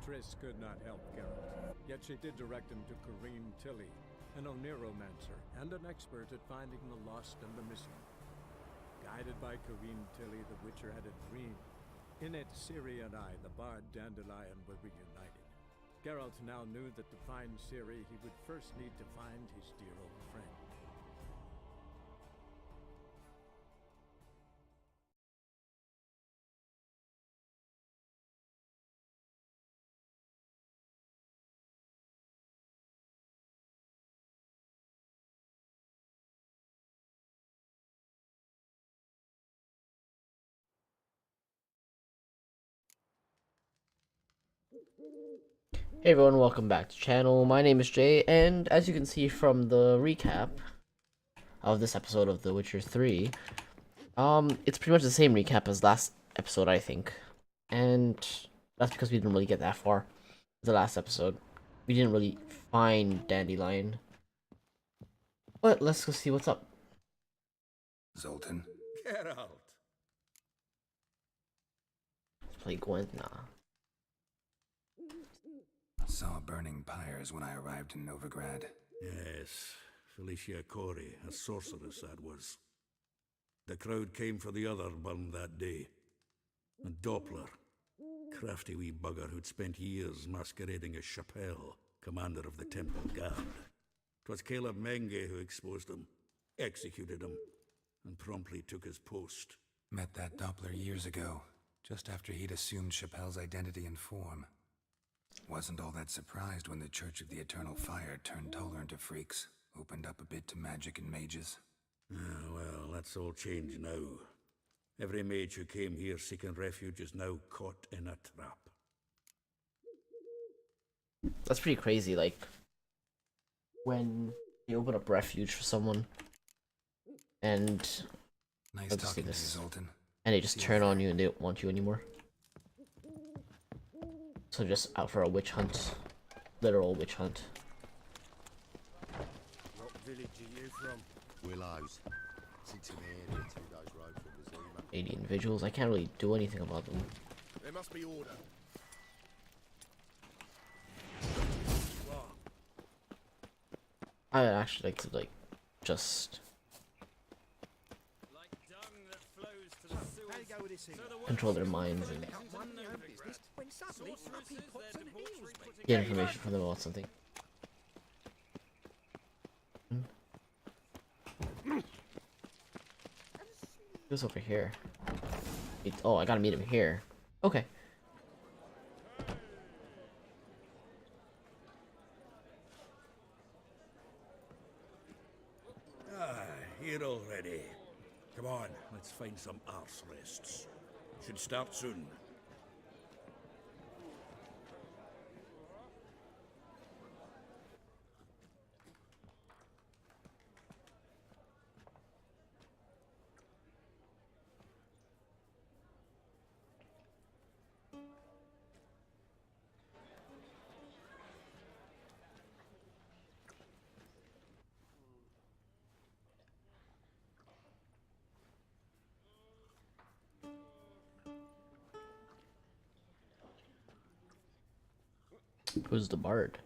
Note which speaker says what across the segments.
Speaker 1: Triss could not help Geralt, yet she did direct him to Corrine Tilly, an Oneromancer and an expert at finding the lost and the missing. Guided by Corrine Tilly, the Witcher had a dream. In it, Ciri and I, the bard Dandelion, were reunited. Geralt now knew that to find Ciri, he would first need to find his dear old friend.
Speaker 2: Hey everyone, welcome back to the channel. My name is Jay, and as you can see from the recap of this episode of The Witcher 3, it's pretty much the same recap as last episode, I think. And that's because we didn't really get that far. The last episode. We didn't really find Dandelion. But let's go see what's up.
Speaker 3: Zoltan.
Speaker 4: Geralt.
Speaker 2: Let's play Gwent. Nah.
Speaker 3: Saw burning pyres when I arrived in Novigrad.
Speaker 4: Yes, Felicia Corey, a sorceress that was. The crowd came for the other bum that day. And Doppler, crafty wee bugger who'd spent years masquerading as Chappelle, commander of the Temple Guard. 'Twas Caleb Menge who exposed him, executed him, and promptly took his post.
Speaker 3: Met that Doppler years ago, just after he'd assumed Chappelle's identity and form. Wasn't all that surprised when the Church of the Eternal Fire turned tolerant of freaks, opened up a bit to magic and mages.
Speaker 4: Well, that's all changed now. Every mage who came here seeking refuge is now caught in a trap.
Speaker 2: That's pretty crazy, like, when you open up refuge for someone, and
Speaker 3: Nice
Speaker 2: let's just
Speaker 3: talking to you,
Speaker 2: this.
Speaker 3: Zoltan.
Speaker 2: And they just turn on you and they don't want you anymore. So just out for a witch hunt. Literal witch hunt.
Speaker 5: What village are you from? Willows. Sits in the area 2 days road from the Zima.
Speaker 2: 80 individuals. I can't really do anything about them.
Speaker 5: There must be order.
Speaker 2: I would actually like to, like, just control their minds and get information from them about something. Who's over here? Oh, I gotta meet him here. Okay.
Speaker 4: Here already. Come on, let's find some arse rests. Should start soon.
Speaker 2: Who's the bard?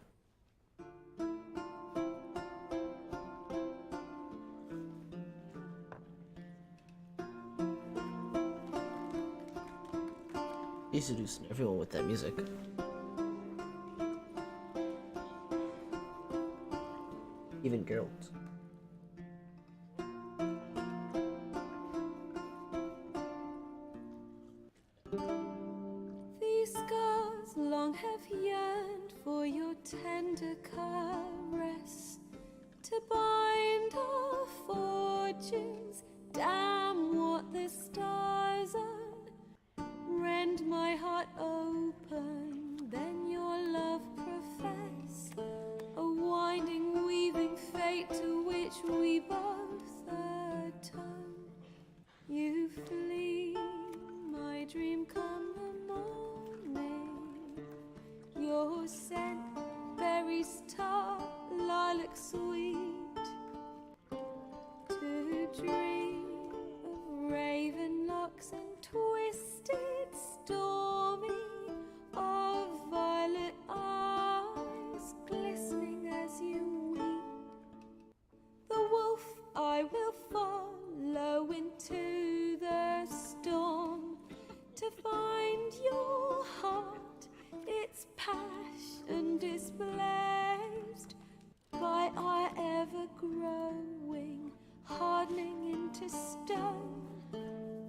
Speaker 2: He's seducing everyone with that music. Even Geralt.
Speaker 6: These scars long have yearned for your tender caress, to bind our fortunes. Damn what the stars are. Rend my heart open, then your love profess. A winding, weaving fate to which we both atone. You flee, my dream come the morning. Your scent, berries tart, lilac sweet. To dream of raven locks and twisted, stormy its passion displaced by our ever-growing, hardening into stone,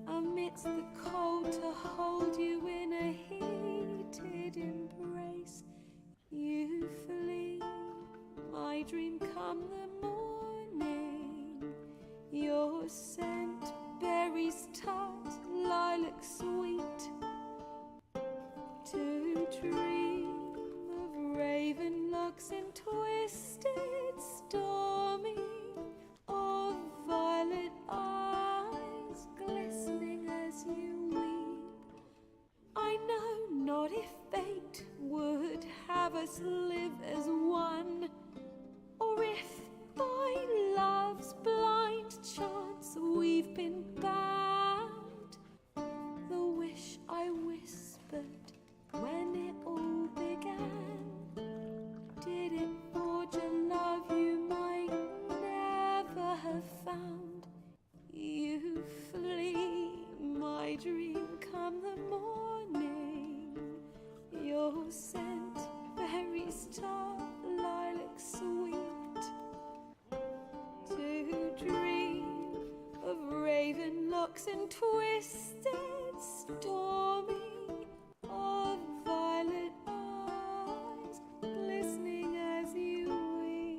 Speaker 6: amidst the cold to hold you in a heated embrace. You flee, my dream come the morning, your scent berries tart, lilac sweet, to dream of raven locks and twisted stormy, of violet eyes glistening as you weep. I know not if fate would have us live as one, or if by love's blind chance we've been bound. The wish I whispered when it all began, did it forge a love you might never have found? You flee, my dream come the morning, your scent berries tart, lilac sweet, to dream of raven locks and twisted stormy, of violet eyes glistening as you weep.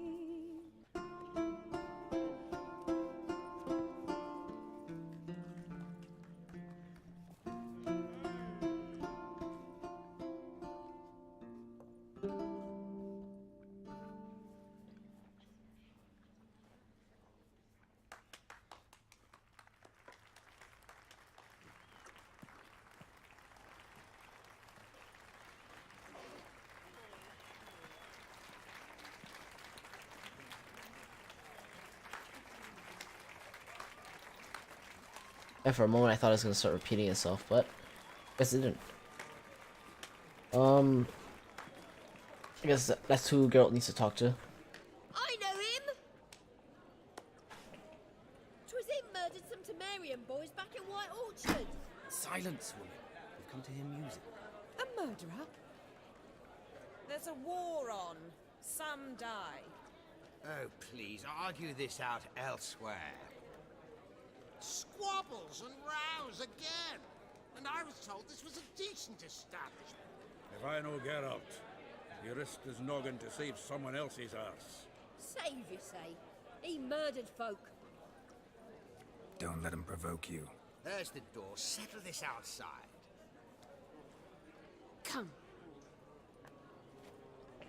Speaker 2: And for a moment I thought it was gonna start repeating itself, but I guess it didn't. I guess that's who Geralt needs to talk to.
Speaker 7: I know him! 'Twas him murdered some Temerian boys back in White Orchard.
Speaker 8: Silence, woman. We've come to hear music.
Speaker 7: A murderer? There's a war on. Some die.
Speaker 9: Oh, please, argue this out elsewhere. Squabbles and rows again! And I was told this was a decent establishment.
Speaker 4: If I know Geralt, he risked his noggin to save someone else's arse.
Speaker 7: Save, you say? He murdered folk.
Speaker 3: Don't let him provoke you.
Speaker 9: There's the door. Settle this outside.
Speaker 7: Come.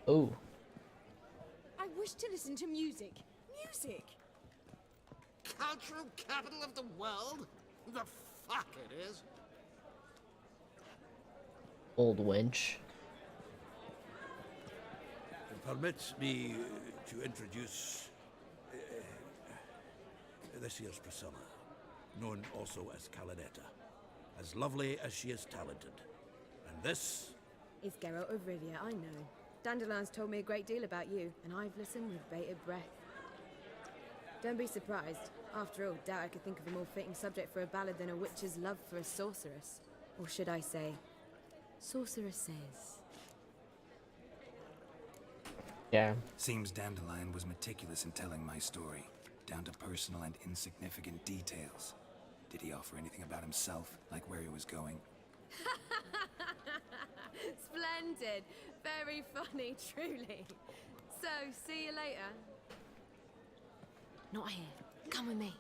Speaker 2: Oh,
Speaker 7: I wish to listen to music. Music!
Speaker 9: Cultural capital of the world? The fuck it is.
Speaker 2: old wench.
Speaker 4: Permit me to introduce this here's Priscilla, known also as Calinetta, as lovely as she is talented. And this
Speaker 10: It's Geralt of Rivia, I know. Dandelion's told me a great deal about you, and I've listened with bated breath. Don't be surprised. After all, doubt I could think of a more fitting subject for a ballad than a witch's love for a sorceress. Or should I say, sorceresses.
Speaker 2: Yeah.
Speaker 3: Seems Dandelion was meticulous in telling my story, down to personal and insignificant details. Did he offer anything about himself, like where he was going?
Speaker 10: Splendid. Very funny, truly. So, see you later. Not here. Come with me.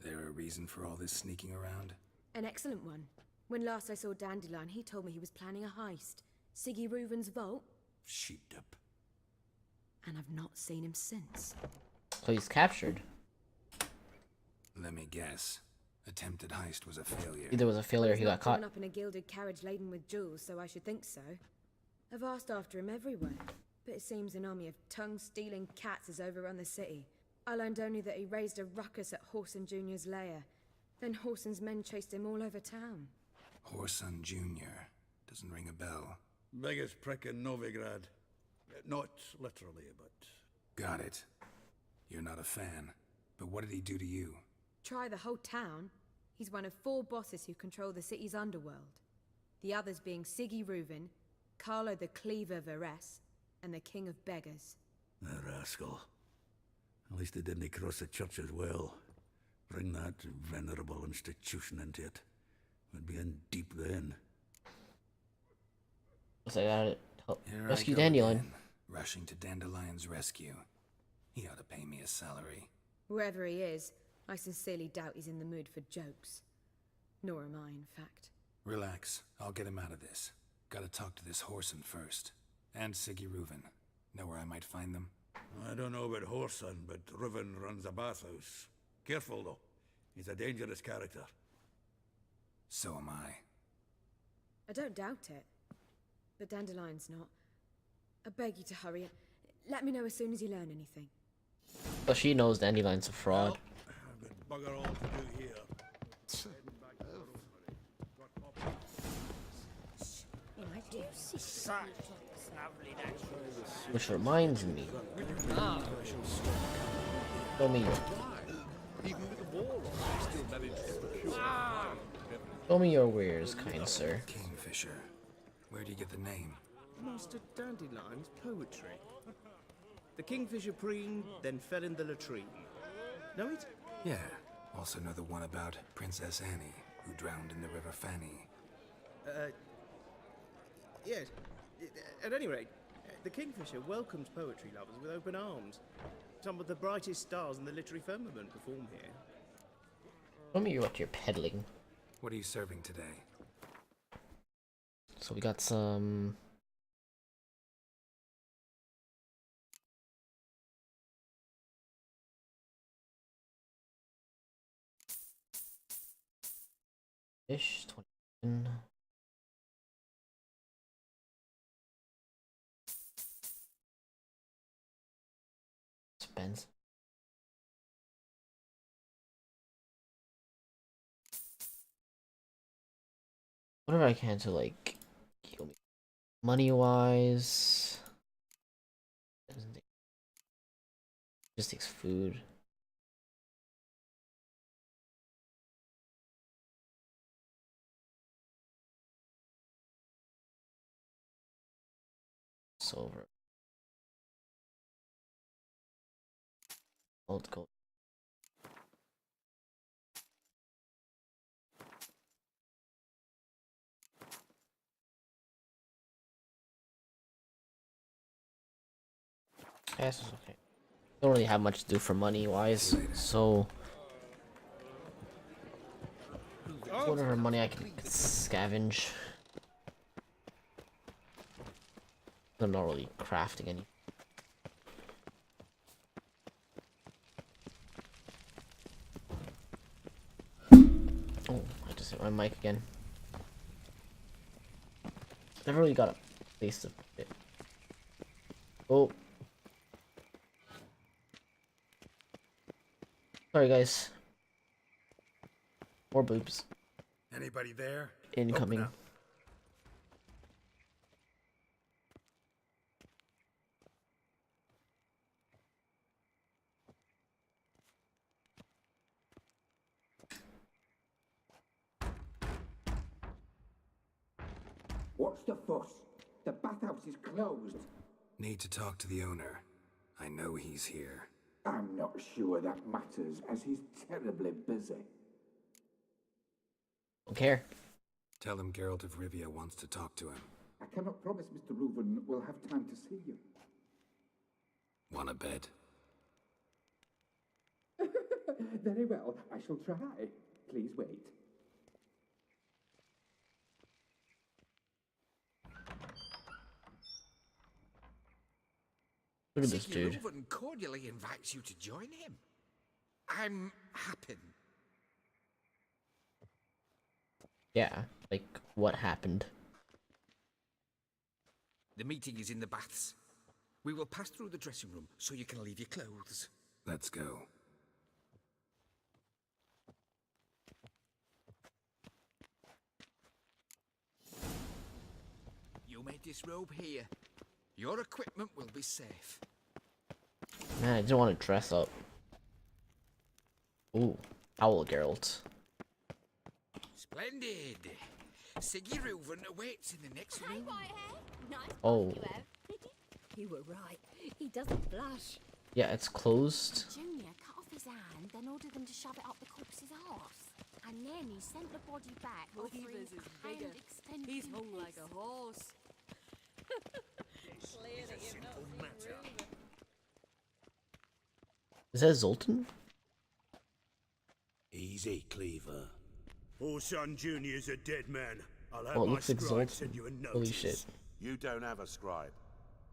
Speaker 3: There a reason for all this sneaking around?
Speaker 10: An excellent one. When last I saw Dandelion, he told me he was planning a heist. Siggy Reuven's vault.
Speaker 4: sheeped up.
Speaker 10: And I've not seen him since.
Speaker 2: So he's captured.
Speaker 3: Let me guess. Attempted heist was a failure.
Speaker 2: Either was a failure or he got caught.
Speaker 10: Driven up in a gilded carriage laden with jewels, so I should think so. I've asked after him everywhere, but it seems an army of tongue-stealing cats has overrun the city. I learned only that he raised a ruckus at Whoreson Jr.'s lair. Then Whoreson's men chased him all over town.
Speaker 3: Whoreson Jr. Doesn't ring a bell.
Speaker 4: Biggest prick in Novigrad. Not literally, but...
Speaker 3: Got it. You're not a fan. But what did he do to you?
Speaker 10: Try the whole town. He's one of 4 bosses who control the city's underworld. The others being Siggy Reuven, Carlo the Cleaver Varese, and the King of Beggars.
Speaker 4: The rascal. At least they didn't cross the church as well. Bring that venerable institution into it. We'd be in deep then.
Speaker 2: So I gotta help
Speaker 3: Here
Speaker 2: rescue
Speaker 3: I go
Speaker 2: Dandelion.
Speaker 3: again, rushing to Dandelion's rescue. He ought to pay me a salary.
Speaker 10: Whoever he is, I sincerely doubt he's in the mood for jokes. Nor am I, in fact.
Speaker 3: Relax, I'll get him out of this. Gotta talk to this Whoreson first. And Siggy Reuven. Know where I might find them?
Speaker 4: I don't know about Whoreson, but Reuven runs a bathhouse. Careful though. He's a dangerous character.
Speaker 3: So am I.
Speaker 10: I don't doubt it. But Dandelion's not. I beg you to hurry. Let me know as soon as you learn anything.
Speaker 2: But she knows Dandelion's a fraud.
Speaker 4: I've got bugger all to do here.
Speaker 2: Which reminds me. Show me your. Show me your wares, kind sir.
Speaker 3: Kingfisher. Where do you get the name?
Speaker 8: Master Dandelion's poetry. The kingfisher preened, then fell in the latrine. Know it?
Speaker 3: Yeah. Also know the one about Princess Annie, who drowned in the River Fanny.
Speaker 8: Yes. At any rate, the kingfisher welcomes poetry lovers with open arms. Some of the brightest stars in the literary firmament perform here.
Speaker 2: Show me what you're peddling.
Speaker 3: What are you serving today?
Speaker 2: So we got some. Fish, 20. Expensive. Whatever I can to like heal me. Money wise. Just takes food. Silver. Gold. Yes, it's okay. Don't really have much to do for money wise, so whatever money I can scavenge. I'm not really crafting any. Oh, I just hit my mic again. Never really got a taste of it. Oh. Sorry, guys. More boobs.
Speaker 3: Anybody there?
Speaker 2: Incoming.
Speaker 11: What's the fuss? The bathhouse is closed.
Speaker 3: Need to talk to the owner. I know he's here.
Speaker 11: I'm not sure that matters, as he's terribly busy.
Speaker 2: Don't care.
Speaker 3: Tell him Geralt of Rivia wants to talk to him.
Speaker 11: I cannot promise Mr. Reuven will have time to see you.
Speaker 3: Wanna bet?
Speaker 11: Very well, I shall try. Please wait.
Speaker 2: Look at this dude.
Speaker 9: Reuven cordially invites you to join him. I'm happy.
Speaker 2: Yeah, like what happened?
Speaker 9: The meeting is in the baths. We will pass through the dressing room so you can leave your clothes.
Speaker 3: Let's go.
Speaker 9: You may disrobe here. Your equipment will be safe.
Speaker 2: Man, I didn't want to dress up. Ooh, Owl Geralt.
Speaker 3: Splendid. Siggy Reuven awaits in the next room.
Speaker 2: Oh.
Speaker 7: You were right. He doesn't blush.
Speaker 2: Yeah, it's closed.
Speaker 12: Junior cut off his hand, then ordered them to shove it up the corpse's arse. And then he sent the body back, offering
Speaker 7: Reavers is
Speaker 12: a hand
Speaker 7: bigger.
Speaker 12: extension.
Speaker 7: He's hung like a horse.
Speaker 2: Is that Zoltan?
Speaker 4: Easy, Cleaver.
Speaker 13: Orson Jr.'s a dead man. I'll have
Speaker 2: Oh, it
Speaker 13: my
Speaker 2: looks like
Speaker 13: scribe send
Speaker 2: Zoltan.
Speaker 13: you a notice.
Speaker 2: Holy shit.
Speaker 5: You don't have a scribe.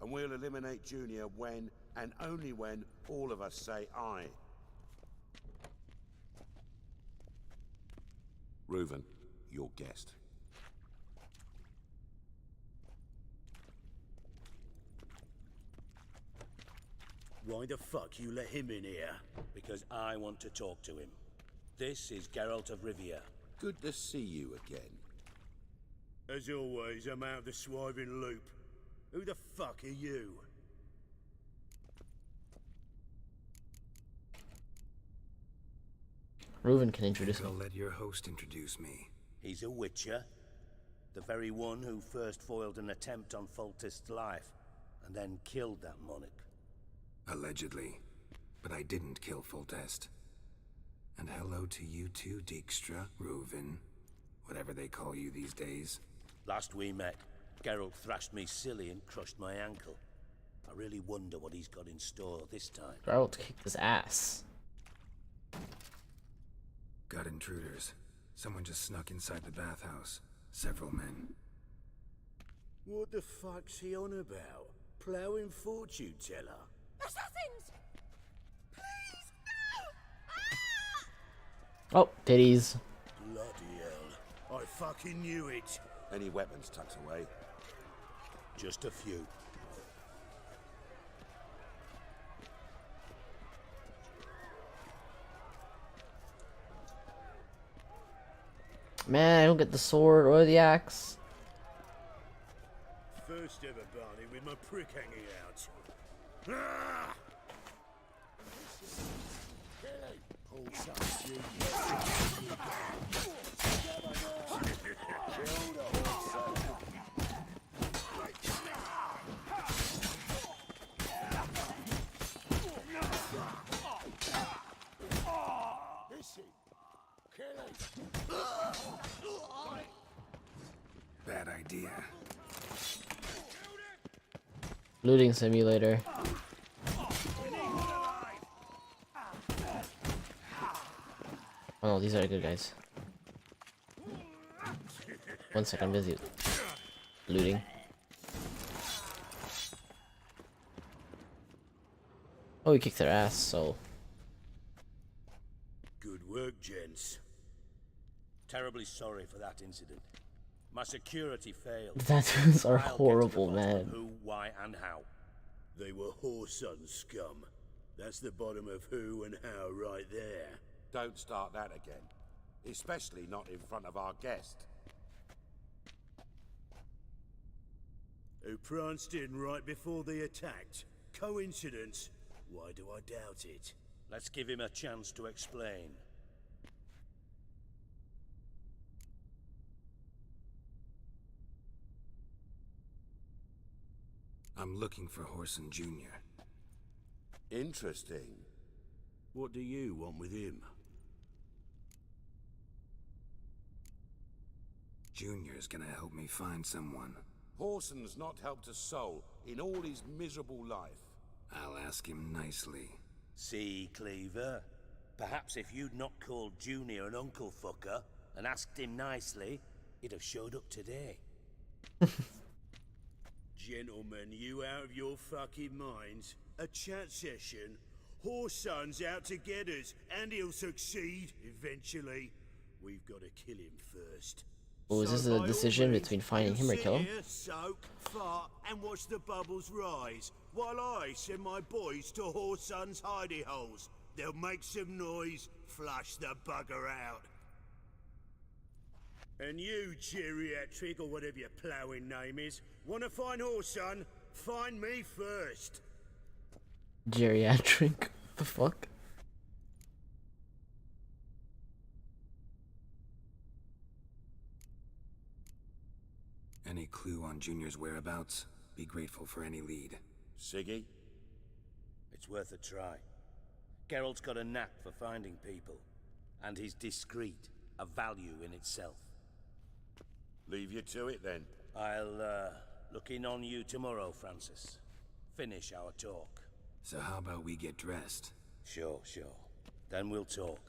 Speaker 5: And we'll eliminate Junior when, and only when, all of us say aye. Reuven, your guest.
Speaker 13: Why the fuck you let him in here?
Speaker 14: Because I want to talk to him. This is Geralt of Rivia.
Speaker 5: Good to see you again.
Speaker 13: As always, I'm out of the swiving loop. Who the fuck are you?
Speaker 2: Reuven can introduce
Speaker 3: I'll
Speaker 2: me.
Speaker 3: let your host introduce me.
Speaker 14: He's a witcher. The very one who first foiled an attempt on Foltest's life, and then killed that monarch.
Speaker 3: Allegedly. But I didn't kill Foltest. And hello to you too, Dijkstra, Reuven, whatever they call you these days.
Speaker 14: Last we met, Geralt thrashed me silly and crushed my ankle. I really wonder what he's got in store this time.
Speaker 2: Geralt kicked his ass.
Speaker 3: Got intruders. Someone just snuck inside the bathhouse. Several men.
Speaker 13: What the fuck's he on about? Plowing fortune teller?
Speaker 12: Assassins! Please,
Speaker 2: Oh, titties.
Speaker 13: Bloody hell. I fucking knew it.
Speaker 5: Any weapons tucked away?
Speaker 14: Just a few.
Speaker 2: Man, I don't get the sword or the axe.
Speaker 13: First ever Barney with my prick hanging out. Ah!
Speaker 3: Bad idea.
Speaker 2: Looting simulator. Oh no, these are the good guys. One sec, I'm busy looting. Oh, we kicked their ass, so...
Speaker 13: Good work, gents.
Speaker 14: Terribly sorry for that incident. My security failed.
Speaker 2: The tattoos are
Speaker 14: I'll get to the
Speaker 2: horrible,
Speaker 14: bottom of
Speaker 2: man.
Speaker 14: Who, why, and how.
Speaker 13: They were whoreson scum. That's the bottom of who and how right there.
Speaker 5: Don't start that again. Especially not in front of our guest.
Speaker 13: Who pranced in right before they attacked. Coincidence? Why do I doubt it?
Speaker 14: Let's give him a chance to explain.
Speaker 3: I'm looking for Whoreson Jr.
Speaker 5: Interesting.
Speaker 13: What do you want with him?
Speaker 3: Junior's gonna help me find someone.
Speaker 5: Whoreson's not helped a soul in all his miserable life.
Speaker 3: I'll ask him nicely.
Speaker 14: See, Cleaver? Perhaps if you'd not called Junior an uncle fucker and asked him nicely, he'd have showed up today.
Speaker 13: Gentlemen, you out of your fucking minds? A chat session? Whoreson's out to get us, and he'll succeed, eventually. We've got to kill him first.
Speaker 2: Oh, is this a decision between finding him or kill him?
Speaker 13: Here, soak, fart, and watch the bubbles rise, while I send my boys to Whoreson's hidey holes. They'll make some noise, flush the bugger out. And you, geriatric, or whatever your ploughing name is, wanna find Whoreson? Find me first.
Speaker 2: Geriatric? The fuck?
Speaker 3: Any clue on Junior's whereabouts? Be grateful for any lead.
Speaker 5: Siggy?
Speaker 14: It's worth a try. Geralt's got a knack for finding people. And he's discreet, a value in itself.
Speaker 5: Leave you to it then.
Speaker 14: I'll, look in on you tomorrow, Francis. Finish our talk.
Speaker 3: So how about we get dressed?
Speaker 14: Sure. Then we'll talk.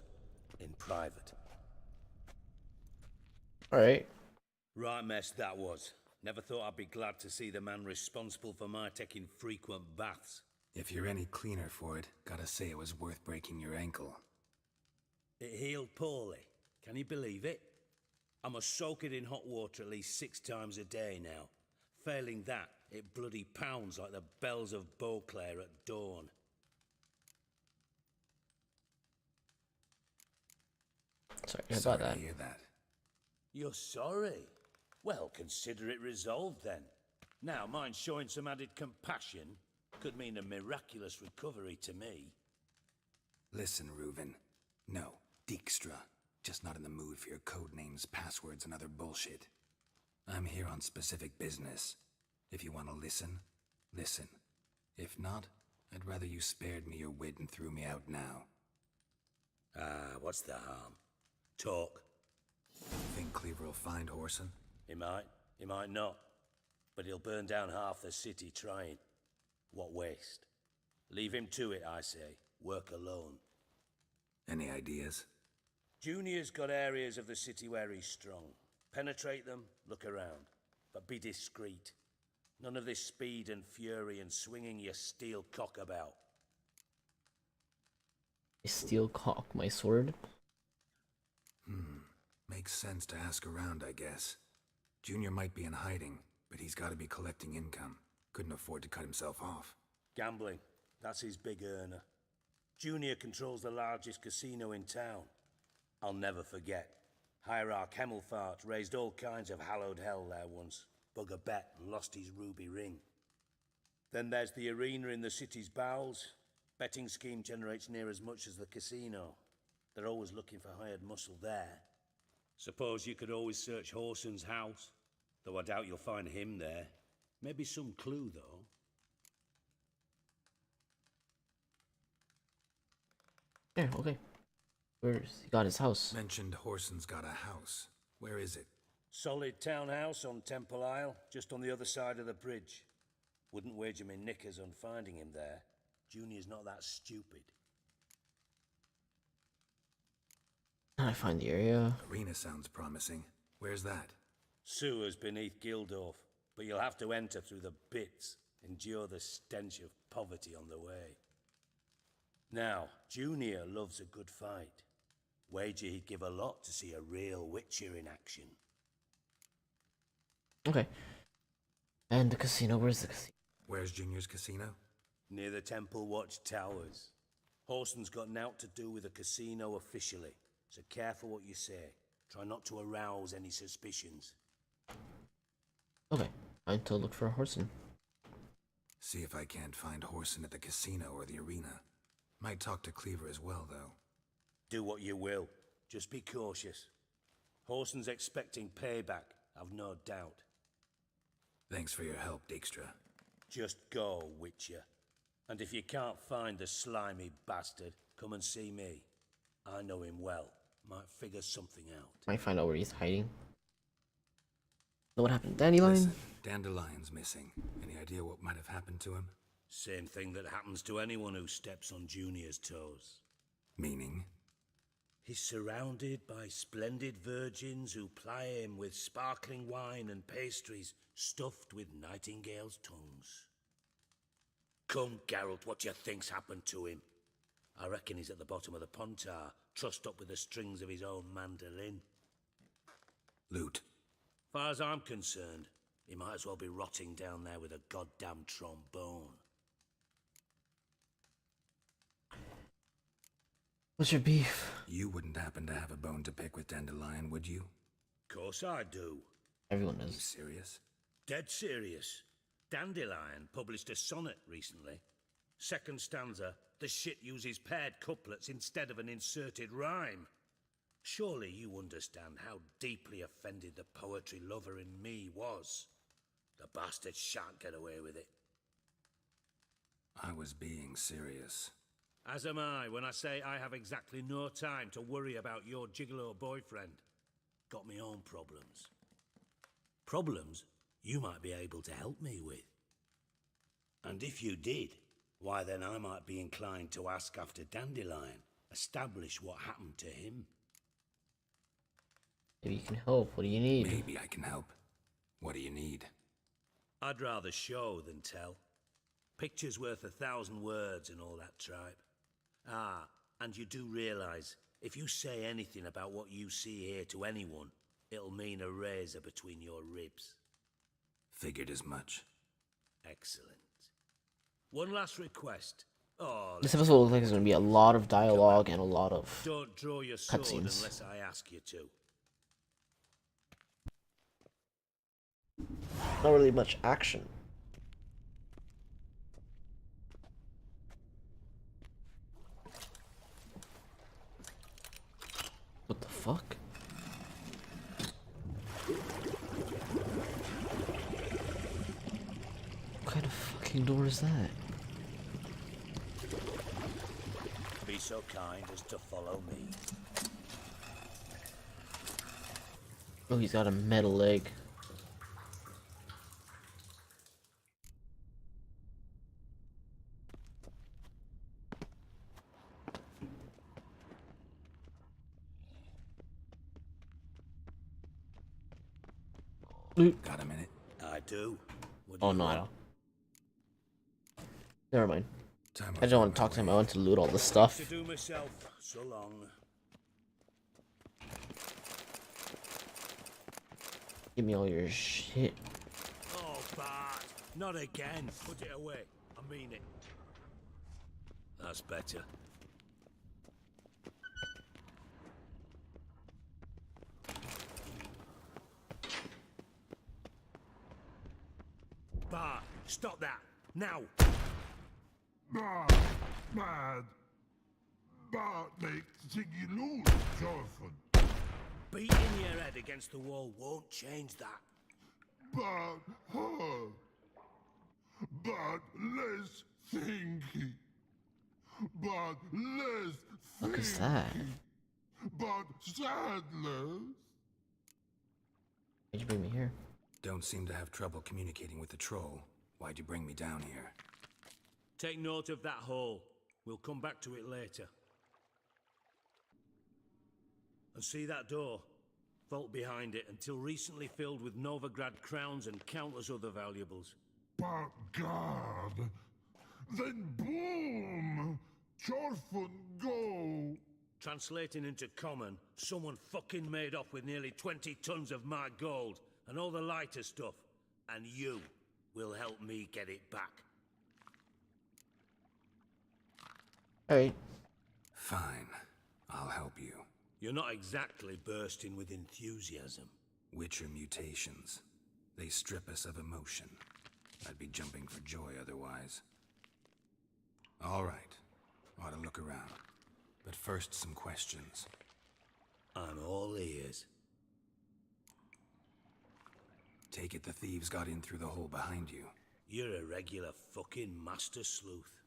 Speaker 14: In private.
Speaker 2: Alright.
Speaker 14: Right mess that was. Never thought I'd be glad to see the man responsible for my taking frequent baths.
Speaker 3: If you're any cleaner for it, gotta say it was worth breaking your ankle.
Speaker 14: It healed poorly. Can you believe it? I must soak it in hot water at least 6 times a day now. Failing that, it bloody pounds like the bells of Beauclair at dawn.
Speaker 2: Sorry about that.
Speaker 3: To hear that.
Speaker 14: You're sorry? Well, consider it resolved then. Now, mind showing some added compassion could mean a miraculous recovery to me.
Speaker 3: Listen, Reuven. No, Dijkstra. Just not in the mood for your code names, passwords, and other bullshit. I'm here on specific business. If you want to listen, listen. If not, I'd rather you spared me your wit and threw me out now.
Speaker 14: What's the harm? Talk.
Speaker 3: Think Cleaver will find Whoreson?
Speaker 14: He might not. But he'll burn down half the city trying. What waste? Leave him to it, I say. Work alone.
Speaker 3: Any ideas?
Speaker 14: Junior's got areas of the city where he's strong. Penetrate them, look around. But be discreet. None of this speed and fury and swinging your steel cock about.
Speaker 2: Steel cock, my sword?
Speaker 3: Makes sense to ask around, I guess. Junior might be in hiding, but he's gotta be collecting income. Couldn't afford to cut himself off.
Speaker 14: Gambling. That's his big earner. Junior controls the largest casino in town. I'll never forget. Hierarch Hemmelfart raised all kinds of hallowed hell there once. Bug a bet and lost his ruby ring. Then there's the arena in the city's bowels. Betting scheme generates near as much as the casino. They're always looking for hired muscle there. Suppose you could always search Whoreson's house. Though I doubt you'll find him there. Maybe some clue, though.
Speaker 2: Yeah, okay. Where's he got his house?
Speaker 3: Mentioned Whoreson's got a house. Where is it?
Speaker 14: Solid townhouse on Temple Isle, just on the other side of the bridge. Wouldn't wager me knickers on finding him there. Junior's not that stupid.
Speaker 2: I find the area.
Speaker 3: Arena sounds promising. Where's that?
Speaker 14: Sewers beneath Gildorf, but you'll have to enter through the bits, endure the stench of poverty on the way. Now, Junior loves a good fight. Wager he'd give a lot to see a real Witcher in action.
Speaker 2: Okay. And the casino, where's the casino?
Speaker 3: Where's Junior's casino?
Speaker 14: Near the Temple Watch Towers. Whoreson's got nought to do with the casino officially, so careful what you say. Try not to arouse any suspicions.
Speaker 2: Okay, I need to look for a Whoreson.
Speaker 3: See if I can't find Whoreson at the casino or the arena. Might talk to Cleaver as well, though.
Speaker 14: Do what you will. Just be cautious. Whoreson's expecting payback, I've no doubt.
Speaker 3: Thanks for your help, Dijkstra.
Speaker 14: Just go, Witcher. And if you can't find the slimy bastard, come and see me. I know him well. Might figure something out.
Speaker 2: Might find out where he's hiding. Know what happened? Dandelion?
Speaker 3: Listen, Dandelion's missing. Any idea what might have happened to him?
Speaker 14: Same thing that happens to anyone who steps on Junior's toes.
Speaker 3: Meaning?
Speaker 14: He's surrounded by splendid virgins who ply him with sparkling wine and pastries stuffed with nightingales' tongues. Come, Geralt, what do you think's happened to him? I reckon he's at the bottom of the Pontar, trussed up with the strings of his own mandolin.
Speaker 3: Loot.
Speaker 14: Far as I'm concerned, he might as well be rotting down there with a goddamn trombone.
Speaker 2: What's your beef?
Speaker 3: You wouldn't happen to have a bone to pick with Dandelion, would you?
Speaker 14: Course I do.
Speaker 2: Everyone
Speaker 3: You
Speaker 2: does.
Speaker 3: serious?
Speaker 14: Dead serious. Dandelion published a sonnet recently. Second stanza, the shit uses paired couplets instead of an inserted rhyme. Surely you understand how deeply offended the poetry lover in me was. The bastard shan't get away with it.
Speaker 3: I was being serious.
Speaker 14: As am I when I say I have exactly no time to worry about your gigolo boyfriend. Got me own problems. Problems you might be able to help me with. And if you did, why then I might be inclined to ask after Dandelion, establish what happened to him.
Speaker 2: Maybe you can help. What do you need?
Speaker 3: Maybe I can help. What do you need?
Speaker 14: I'd rather show than tell. Picture's worth 1,000 words and all that tripe. Ah, and you do realise, if you say anything about what you see here to anyone, it'll mean a razor between your ribs.
Speaker 3: Figured as much.
Speaker 14: Excellent. One last request. Oh,
Speaker 2: This episode looks like there's going to be a lot of dialogue and a lot of
Speaker 14: don't draw your sword
Speaker 2: cutscenes.
Speaker 14: unless I ask you to.
Speaker 2: Not really much action. What the fuck? What kind of fucking door is that?
Speaker 14: Be so kind as to follow me.
Speaker 2: Oh, he's got a metal leg.
Speaker 3: Got a minute?
Speaker 14: I do.
Speaker 2: Oh no. Never mind.
Speaker 3: Time
Speaker 2: I don't want to talk to him. I want to loot all this stuff.
Speaker 14: To do myself. So long.
Speaker 2: Give me all your shit.
Speaker 14: Oh, Bart. Not again. Put it away. I mean it. That's better. Bart, stop that. Now.
Speaker 15: Bart, mad. Bart makes Ziggy lose, Jonathan.
Speaker 14: Beating your head against the wall won't change that.
Speaker 15: Bart, her. Bart, less thinky. Bart, less
Speaker 2: What is that?
Speaker 15: Bart, sadness.
Speaker 2: Why'd you bring me here?
Speaker 3: Don't seem to have trouble communicating with the troll. Why'd you bring me down here?
Speaker 14: Take note of that hole. We'll come back to it later. And see that door? Vault behind it, until recently filled with Novigrad crowns and countless other valuables.
Speaker 15: But God, then boom! Chorfun go!
Speaker 14: Translating into common, someone fucking made off with nearly 20 tons of my gold and all the lighter stuff, and you will help me get it back.
Speaker 2: Alright.
Speaker 3: Fine. I'll help you.
Speaker 14: You're not exactly bursting with enthusiasm.
Speaker 3: Witcher mutations. They strip us of emotion. I'd be jumping for joy otherwise. All right. Ought to look around. But first, some questions.
Speaker 14: I'm all ears.
Speaker 3: Take it the thieves got in through the hole behind you.
Speaker 14: You're a regular fucking master sleuth.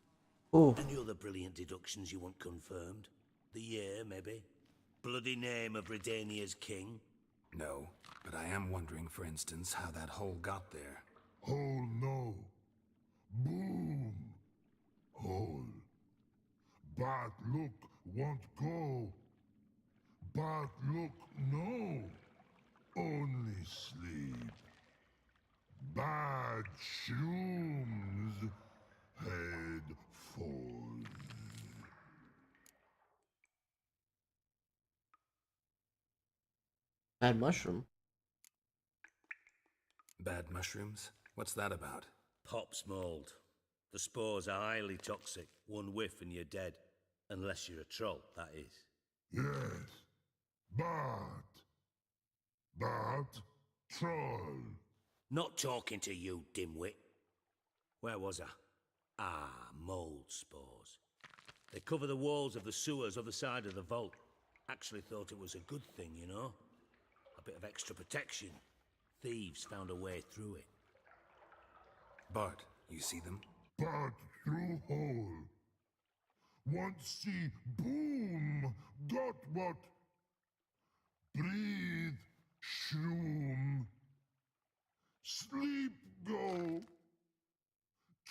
Speaker 2: Ooh.
Speaker 14: Any other brilliant deductions you want confirmed? The year, maybe? Bloody name of Redania's king?
Speaker 3: No, but I am wondering, for instance, how that hole got there.
Speaker 15: Hole no. Boom. Hole. But look, won't go. But look, no. Only sleep. Bad shrooms. Head falls.
Speaker 2: Bad mushroom.
Speaker 3: Bad mushrooms? What's that about?
Speaker 14: Pop's mold. The spores are highly toxic. One whiff and you're dead. Unless you're a troll, that is.
Speaker 15: Yes. But troll.
Speaker 14: Not talking to you, dimwit. Where was I? Ah, mold spores. They cover the walls of the sewers other side of the vault. Actually thought it was a good thing, you know? A bit of extra protection. Thieves found a way through it.
Speaker 3: Bart, you see them?
Speaker 15: Part through hole. Once see boom. Got what? Breathe. Shroom. Sleep go.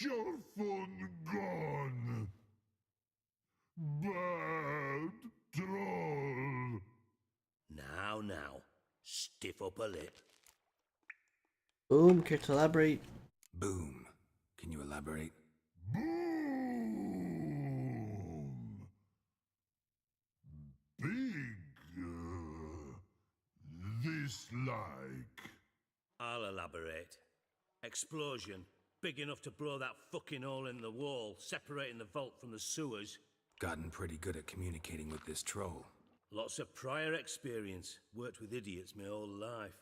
Speaker 15: Your phone gone. Bad troll.
Speaker 14: Now. Stiff up a lip.
Speaker 2: Boom, care to elaborate?
Speaker 3: Boom. Can you elaborate?
Speaker 15: Boom. Big. This like.
Speaker 14: I'll elaborate. Explosion. Big enough to blow that fucking hole in the wall, separating the vault from the sewers.
Speaker 3: Gotten pretty good at communicating with this troll.
Speaker 14: Lots of prior experience. Worked with idiots my whole life.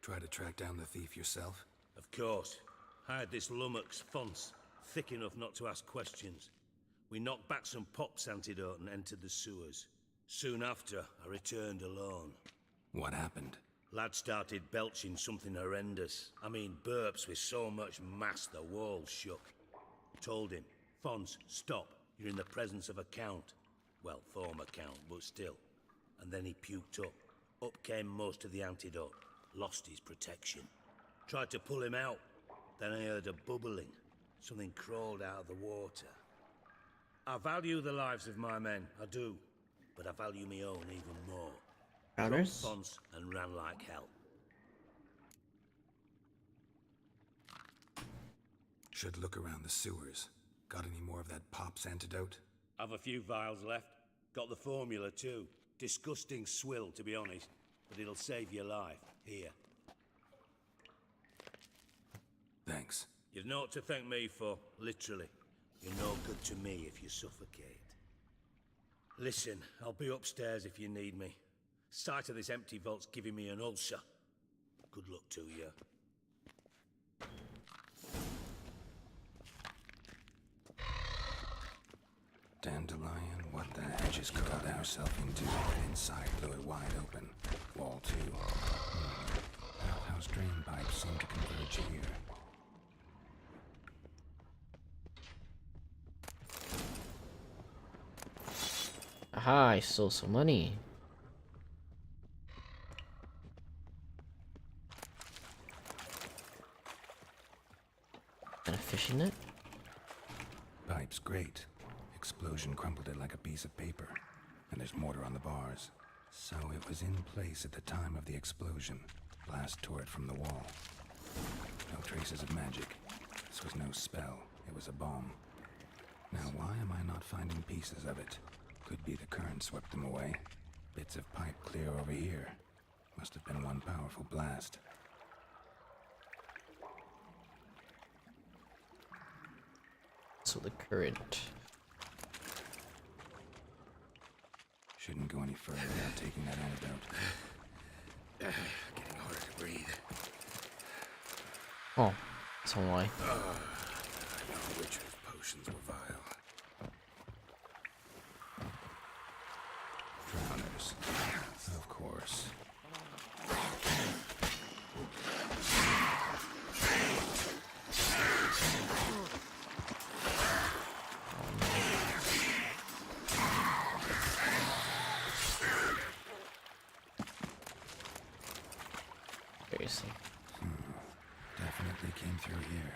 Speaker 3: Try to track down the thief yourself?
Speaker 14: Of course. Hired this lummox, Fons, thick enough not to ask questions. We knocked back some Pop's antidote and entered the sewers. Soon after, I returned alone.
Speaker 3: What happened?
Speaker 14: Lad started belching something horrendous. I mean, burps with so much mass the walls shook. Told him, Fons, stop. You're in the presence of a count. Well, former count, but still. And then he puked up. Up came most of the antidote. Lost his protection. Tried to pull him out. Then I heard a bubbling. Something crawled out of the water. I value the lives of my men, I do. But I value my own even more.
Speaker 2: Rounders?
Speaker 14: Fonts and ran like hell.
Speaker 3: Should look around the sewers. Got any more of that Pop's antidote?
Speaker 14: Have a few vials left. Got the formula too. Disgusting swill, to be honest. But it'll save your life. Here.
Speaker 3: Thanks.
Speaker 14: You've naught to thank me for, literally. You're no good to me if you suffocate. Listen, I'll be upstairs if you need me. Sight of this empty vault's giving me an ulcer. Good luck to you.
Speaker 3: Dandelion, what the heck just got herself into? Inside blew it wide open. Wall too. Bathhouse drain pipes seem to converge here.
Speaker 2: Aha, I stole some money. And a fishing net?
Speaker 3: Pipe's great. Explosion crumpled it like a piece of paper. And there's mortar on the bars. So it was in place at the time of the explosion. Blast tore it from the wall. No traces of magic. This was no spell. It was a bomb. Now why am I not finding pieces of it? Could be the current swept them away. Bits of pipe clear over here. Must have been one powerful blast.
Speaker 2: So the current.
Speaker 3: Shouldn't go any further without taking that antidote.
Speaker 5: Getting harder to breathe.
Speaker 2: Oh, so why?
Speaker 5: I know Witcher's potions were vile.
Speaker 3: Drowners. Of course.
Speaker 2: Seriously.
Speaker 3: Definitely came through here.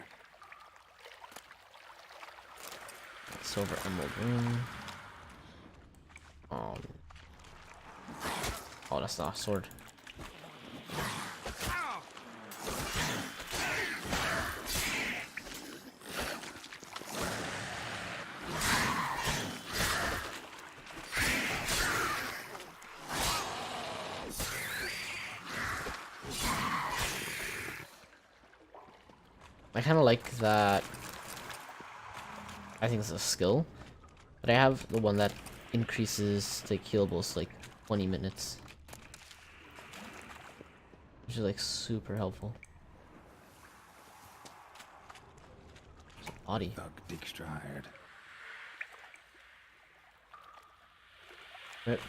Speaker 2: Silver emerald room. Oh, that's not a sword. I kind of like that. I think it's a skill, but I have the one that increases the healables like 20 minutes, which is like super helpful. There's a body.
Speaker 3: Thug Dijkstrahired.
Speaker 2: Rip.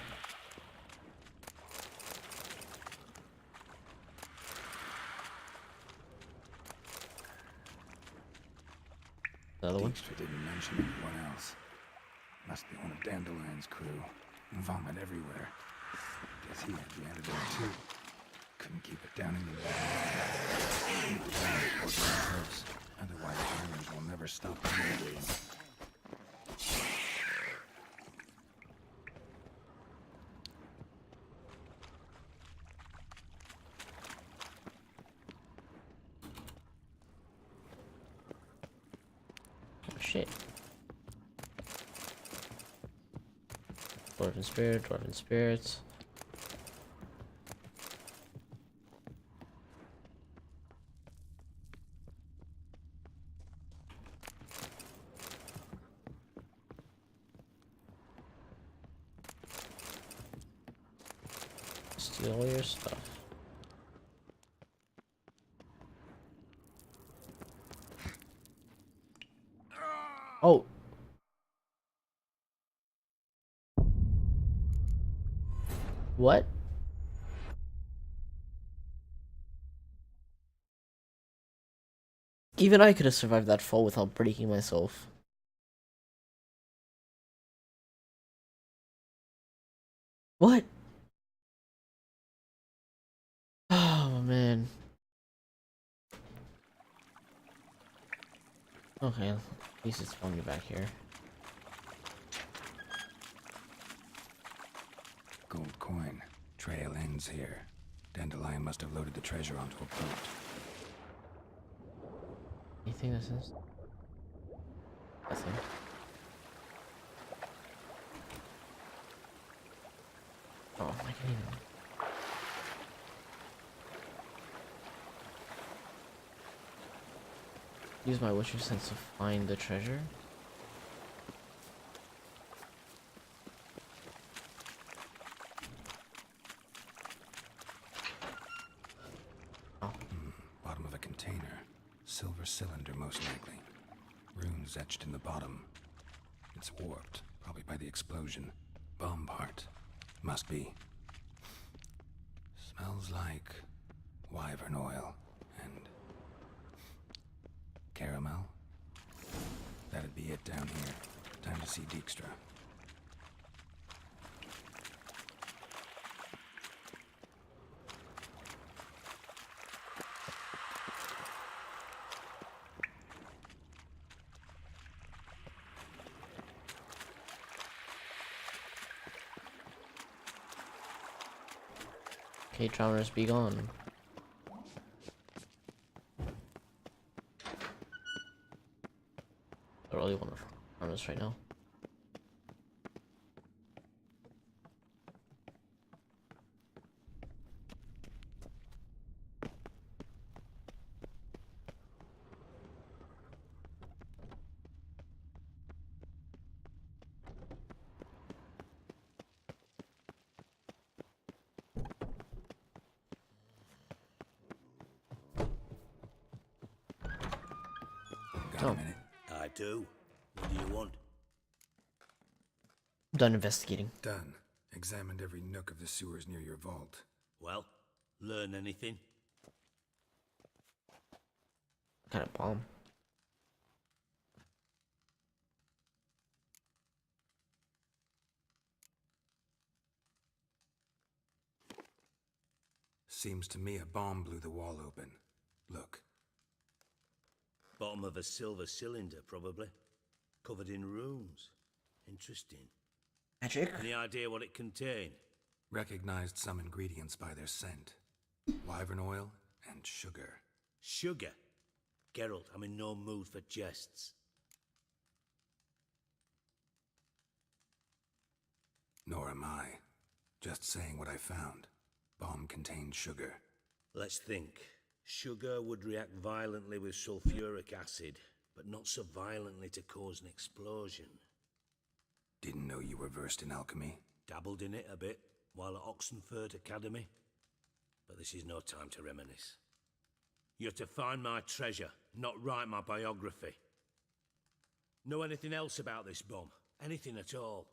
Speaker 2: Another one.
Speaker 3: Dijkstra didn't mention anyone else. Must be one of Dandelion's crew. Vomit everywhere. Guess he had the antidote too. Couldn't keep it down anymore. Close. Otherwise, rumors will never stop communicating.
Speaker 2: Oh shit. Dwarven spirit, dwarven spirits. Steal all your stuff. Oh. What? Even I could have survived that fall without breaking myself. What? Oh man. Okay, at least it's pulling me back here.
Speaker 3: Gold coin. Trail ends here. Dandelion must have loaded the treasure onto a boat.
Speaker 2: Anything this is? Nothing. Oh, I can't even. Use my witcher sense to find the treasure.
Speaker 3: Bottom of a container. Silver cylinder, most likely. Runes etched in the bottom. It's warped, probably by the explosion. Bomb part. Must be. Smells like wyvern oil and caramel. That'd be it down here. Time to see Dijkstra.
Speaker 2: Okay, drowners, be gone. I really want to drown this right now.
Speaker 3: Got a minute?
Speaker 14: I do. What do you want?
Speaker 2: I'm done investigating.
Speaker 3: Done. Examined every nook of the sewers near your vault.
Speaker 14: Well, learn anything?
Speaker 2: Kind of bomb.
Speaker 3: Seems to me a bomb blew the wall open. Look.
Speaker 14: Bottom of a silver cylinder, probably. Covered in runes. Interesting.
Speaker 2: Magic?
Speaker 14: Any idea what it contained?
Speaker 3: Recognized some ingredients by their scent. Wyvern oil and sugar.
Speaker 14: Sugar? Geralt, I'm in no mood for jests.
Speaker 3: Nor am I. Just saying what I found. Bomb contained sugar.
Speaker 14: Let's think. Sugar would react violently with sulfuric acid, but not so violently to cause an explosion.
Speaker 3: Didn't know you were versed in alchemy.
Speaker 14: Dabbled in it a bit while at Oxenford Academy. But this is no time to reminisce. You're to find my treasure, not write my biography. Know anything else about this bomb? Anything at all?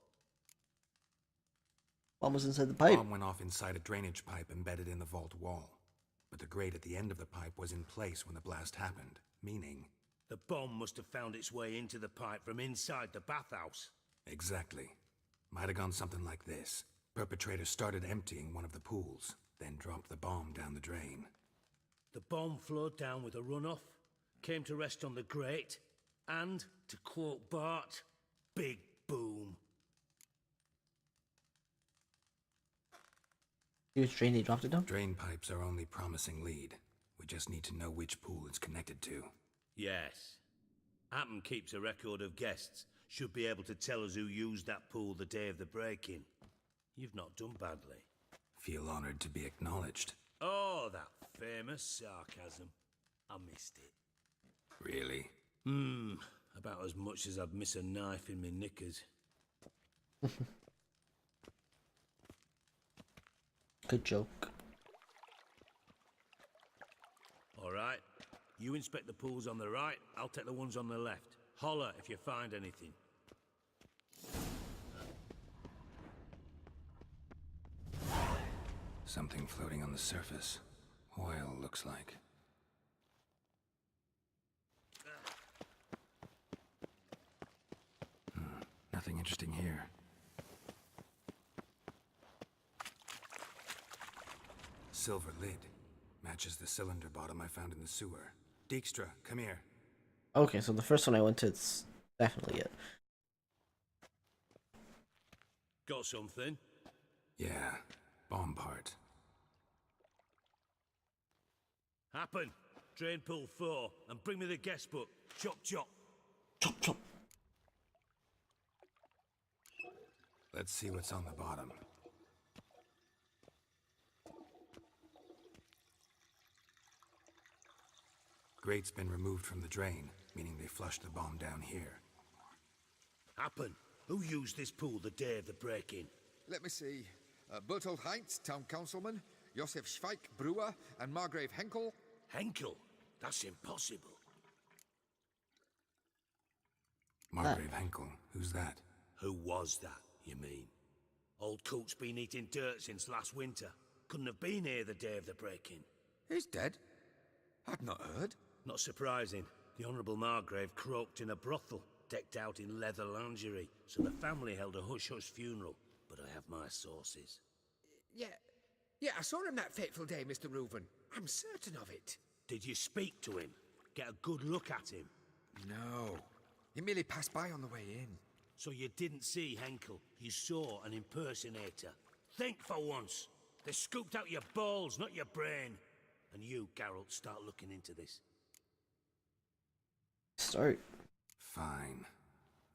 Speaker 2: Bomb was inside the pipe.
Speaker 3: Bomb went off inside a drainage pipe embedded in the vault wall. But the grate at the end of the pipe was in place when the blast happened, meaning...
Speaker 14: The bomb must have found its way into the pipe from inside the bathhouse.
Speaker 3: Exactly. Might have gone something like this. Perpetrator started emptying one of the pools, then dropped the bomb down the drain.
Speaker 14: The bomb flowed down with a runoff, came to rest on the grate, and, to quote Bart, big boom.
Speaker 2: Huge drain, they dropped it down?
Speaker 3: Drain pipes are only promising lead. We just need to know which pool it's connected to.
Speaker 14: Yes. Appen keeps a record of guests. Should be able to tell us who used that pool the day of the break-in. You've not done badly.
Speaker 3: Feel honored to be acknowledged.
Speaker 14: Oh, that famous sarcasm. I missed it.
Speaker 3: Really?
Speaker 14: About as much as I'd miss a knife in my knickers.
Speaker 2: Good joke.
Speaker 14: All right. You inspect the pools on the right, I'll take the ones on the left. Holler if you find anything.
Speaker 3: Something floating on the surface. Oil, looks like. Nothing interesting here. Silver lid. Matches the cylinder bottom I found in the sewer. Dijkstra, come here.
Speaker 2: Okay, so the first one I went to, it's definitely it.
Speaker 14: Got something?
Speaker 3: Yeah, bomb part.
Speaker 14: Happen. Drain pool 4, and bring me the guest book. Chop, chop.
Speaker 2: Chop, chop.
Speaker 3: Let's see what's on the bottom. Grate's been removed from the drain, meaning they flushed the bomb down here.
Speaker 14: Happen. Who used this pool the day of the break-in?
Speaker 16: Let me see. Bertold Heinz, town councilman, Josef Schweik, brewer, and Margrave Henkel.
Speaker 14: Henkel? That's impossible.
Speaker 3: Margrave Henkel? Who's that?
Speaker 14: Who was that, you mean? Old coot's been eating dirt since last winter. Couldn't have been here the day of the break-in.
Speaker 16: He's dead? I'd not heard.
Speaker 14: Not surprising. The Honourable Margrave croaked in a brothel, decked out in leather lingerie, so the family held a hush-hush funeral. But I have my sources.
Speaker 16: Yeah, I saw him that fateful day, Mr. Reuven. I'm certain of it.
Speaker 14: Did you speak to him? Get a good look at him?
Speaker 16: No. He merely passed by on the way in.
Speaker 14: So you didn't see Henkel? You saw an impersonator? Think for once. They scooped out your balls, not your brain. And you, Geralt, start looking into this.
Speaker 2: Start.
Speaker 3: Fine.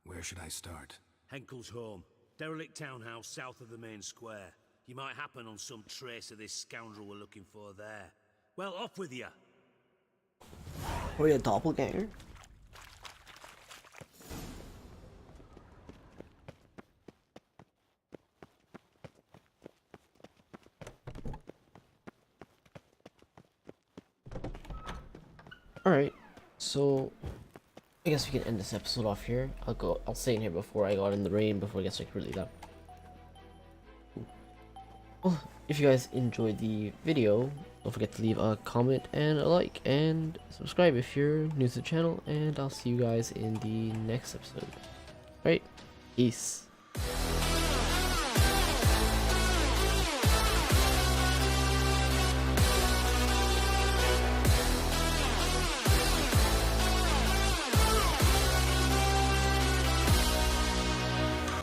Speaker 3: Where should I start?
Speaker 14: Henkel's home. Derelict townhouse south of the main square. You might happen on some trace of this scoundrel we're looking for there. Well, off with you.
Speaker 2: Were you a doppelganger? Alright, so I guess we can end this episode off here. I'll stay in here before I go out in the rain before it gets like really loud. Well, if you guys enjoyed the video, don't forget to leave a comment and a like and subscribe if you're new to the channel, and I'll see you guys in the next episode. Alright, peace.